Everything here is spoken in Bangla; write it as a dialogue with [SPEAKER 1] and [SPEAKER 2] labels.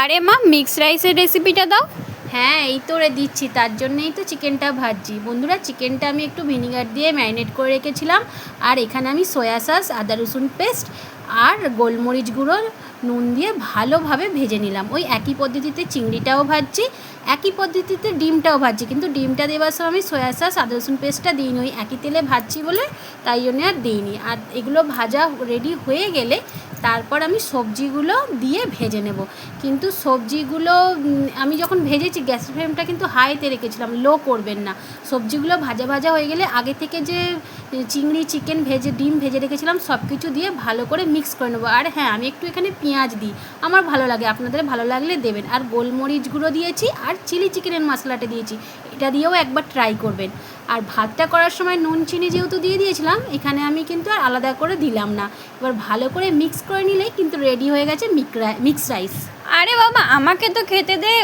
[SPEAKER 1] আরে মা, মিক্সড রাইসের রেসিপিটা দাও।
[SPEAKER 2] হ্যাঁ, এই তো দিচ্ছি। তার জন্যই তো চিকেনটা ভাজছি। বন্ধুরা, চিকেনটা আমি একটু ভিনিগার দিয়ে ম্যারিনেট করে রেখেছিলাম। আর এখানে আমি সয়া সস, আদা রসুন পেস্ট আর গোলমরিচ গুঁড়ো নুন দিয়ে ভালোভাবে ভেজে নিলাম। ওই একই পদ্ধতিতে চিংড়িটাও ভাজছি, একই পদ্ধতিতে ডিমটাও ভাজছি, কিন্তু ডিমটা দেওয়ার সময় আমি সয়া সস, আদা রসুন পেস্টটা দিইনি। ওই একই তেলে ভাজছি বলে তাই জন্য আর দিইনি। আর এগুলো ভাজা রেডি হয়ে গেলে তারপর আমি সবজিগুলো দিয়ে ভেজে নেব। কিন্তু সবজিগুলো আমি যখন ভেজেছি গ্যাসের ফ্লেমটা কিন্তু হাইতে রেখেছিলাম, লো করবেন না। সবজিগুলো ভাজা ভাজা হয়ে গেলে আগে থেকে যে চিংড়ি, চিকেন ভেজে, ডিম ভেজে রেখেছিলাম সব কিছু দিয়ে ভালো করে মিক্স করে নেবো। আর হ্যাঁ, আমি একটু এখানে পেঁয়াজ দিই, আমার ভালো লাগে, আপনাদের ভালো লাগলে দেবেন। আর গোলমরিচ গুঁড়ো দিয়েছি আর চিলি চিকেনের মশলাটা দিয়েছি, এটা দিয়েও একবার ট্রাই করবেন। আর ভাতটা করার সময় নুন চিনি যেহেতু দিয়ে দিয়েছিলাম, এখানে আমি কিন্তু আর আলাদা করে দিলাম না। এবার ভালো করে মিক্স করে নিলেই কিন্তু রেডি হয়ে গেছে মিক্সড রাইস।
[SPEAKER 1] আরে বাবা, আমাকে তো খেতে দে।